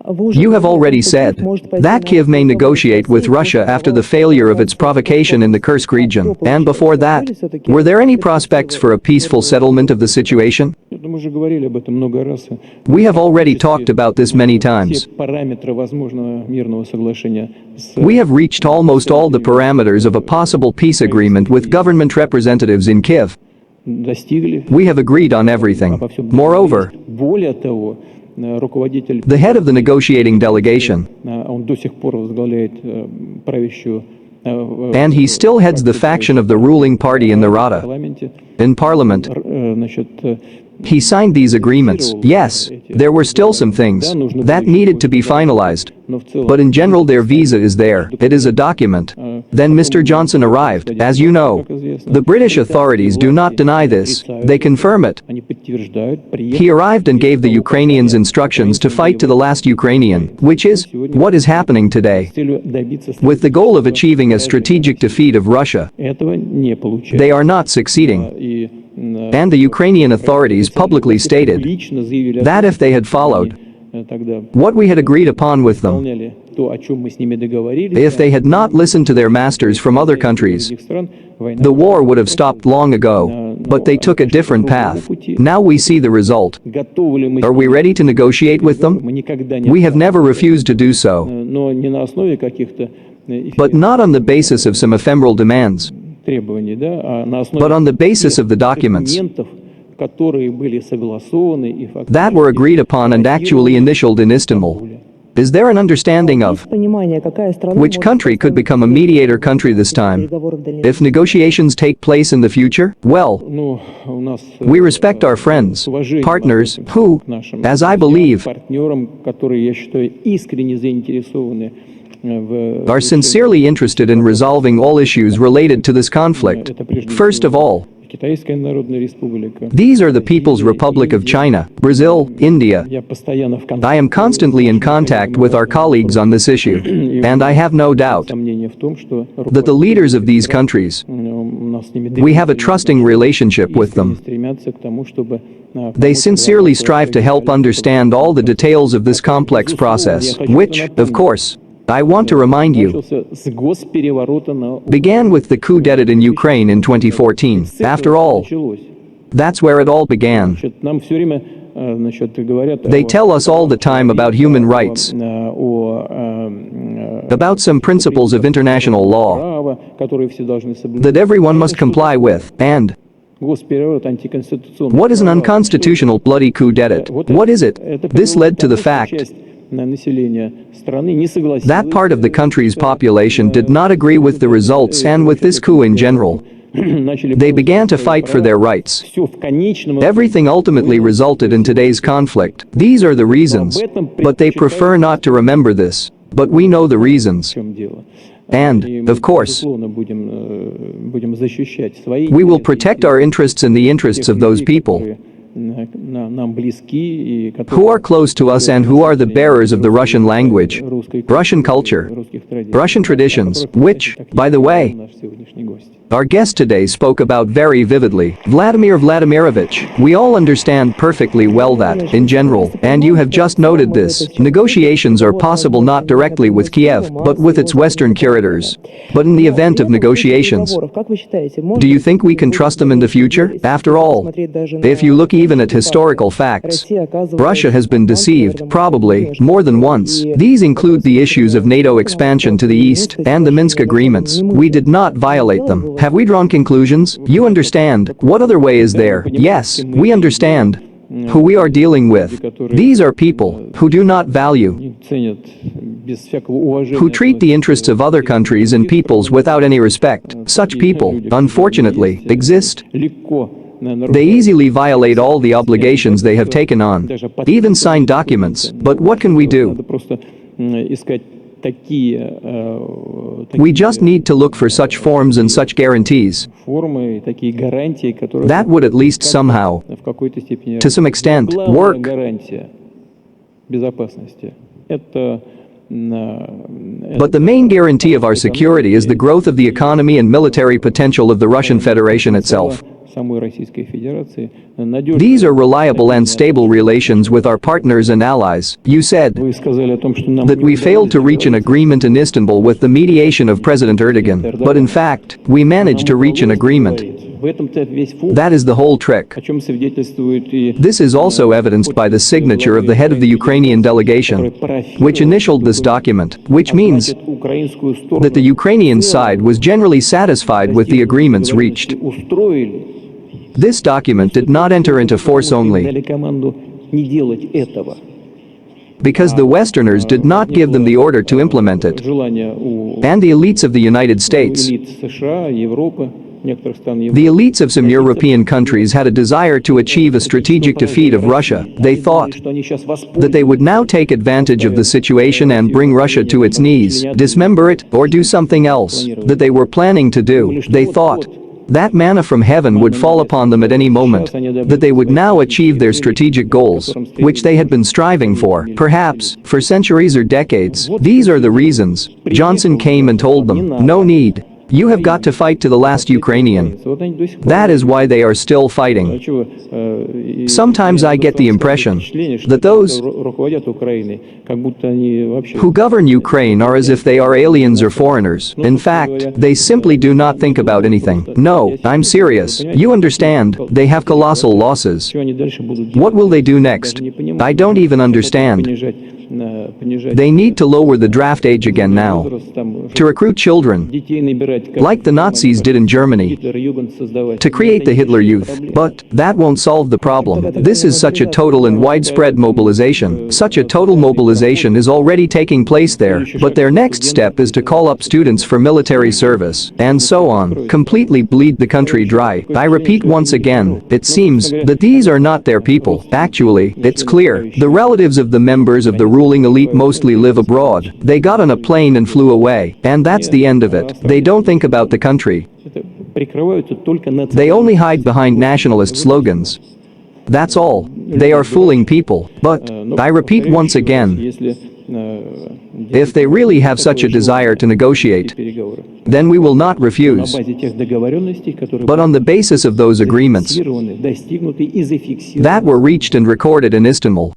You have already said that Kiev may negotiate with Russia after the failure of its provocation in the Kursk region, and before that, were there any prospects for a peaceful settlement of the situation? We have already talked about this many times. We have reached almost all the parameters of a possible peace agreement with government representatives in Kiev. We have agreed on everything. Moreover, the head of the negotiating delegation, and he still heads the faction of the ruling party in the Rada, in parliament. He signed these agreements. Yes, there were still some things that needed to be finalized. But in general their visa is there, it is a document. Then Mr. Johnson arrived, as you know. The British authorities do not deny this, they confirm it. He arrived and gave the Ukrainians instructions to fight to the last Ukrainian, which is what is happening today, with the goal of achieving a strategic defeat of Russia. They are not succeeding. And the Ukrainian authorities publicly stated that if they had followed what we had agreed upon with them, if they had not listened to their masters from other countries, the war would have stopped long ago, but they took a different path. Now we see the result. Are we ready to negotiate with them? We have never refused to do so, but not on the basis of some ephemeral demands, but on the basis of the documents that were agreed upon and actually initialed in Istanbul. Is there an understanding of which country could become a mediator country this time? If negotiations take place in the future, well, we respect our friends, partners, who, as I believe, are sincerely interested in resolving all issues related to this conflict. First of all, these are the People's Republic of China, Brazil, India. I am constantly in contact with our colleagues on this issue, and I have no doubt that the leaders of these countries, we have a trusting relationship with them. They sincerely strive to help understand all the details of this complex process, which, of course, I want to remind you, began with the coup d'etat in Ukraine in 2014. After all, that's where it all began. They tell us all the time about human rights, about some principles of international law that everyone must comply with, and what is an unconstitutional bloody coup d'etat? What is it? This led to the fact that part of the country's population did not agree with the results and with this coup in general. They began to fight for their rights. Everything ultimately resulted in today's conflict. These are the reasons, but they prefer not to remember this. But we know the reasons. And, of course, we will protect our interests and the interests of those people who are close to us and who are the bearers of the Russian language, Russian culture, Russian traditions, which, by the way, our guest today spoke about very vividly. Vladimir Vladimirovich, we all understand perfectly well that, in general, and you have just noted this, negotiations are possible not directly with Kiev, but with its western curators. But in the event of negotiations, do you think we can trust them in the future? After all, if you look even at historical facts, Russia has been deceived, probably, more than once. These include the issues of NATO expansion to the east and the Minsk agreements. We did not violate them. Have we drawn conclusions? You understand. What other way is there? Yes, we understand who we are dealing with. These are people who do not value, who treat the interests of other countries and peoples without any respect. Such people, unfortunately, exist. They easily violate all the obligations they have taken on, even sign documents. But what can we do? We just need to look for such forms and such guarantees that would at least somehow, to some extent, work. But the main guarantee of our security is the growth of the economy and military potential of the Russian Federation itself. These are reliable and stable relations with our partners and allies. You said that we failed to reach an agreement in Istanbul with the mediation of President Erdogan, but in fact, we managed to reach an agreement. That is the whole trick. This is also evidenced by the signature of the head of the Ukrainian delegation, which initialed this document, which means that the Ukrainian side was generally satisfied with the agreements reached. This document did not enter into force only because the Westerners did not give them the order to implement it, and the elites of the United States, the elites of some European countries had a desire to achieve a strategic defeat of Russia. They thought that they would now take advantage of the situation and bring Russia to its knees, dismember it, or do something else that they were planning to do. They thought that manna from heaven would fall upon them at any moment, that they would now achieve their strategic goals, which they had been striving for, perhaps, for centuries or decades. These are the reasons. Johnson came and told them, no need. You have got to fight to the last Ukrainian. That is why they are still fighting. Sometimes I get the impression that those who govern Ukraine are as if they are aliens or foreigners. In fact, they simply do not think about anything. No, I'm serious. You understand, they have colossal losses. What will they do next? I don't even understand. They need to lower the draft age again now, to recruit children, like the Nazis did in Germany, to create the Hitler Youth. But that won't solve the problem. This is such a total and widespread mobilization. Such a total mobilization is already taking place there, but their next step is to call up students for military service, and so on, completely bleed the country dry. I repeat once again, it seems that these are not their people. Actually, it's clear. The relatives of the members of the ruling elite mostly live abroad. They got on a plane and flew away, and that's the end of it. They don't think about the country. They only hide behind nationalist slogans. That's all. They are fooling people. But, I repeat once again, if they really have such a desire to negotiate, then we will not refuse. But on the basis of those agreements that were reached and recorded in Istanbul,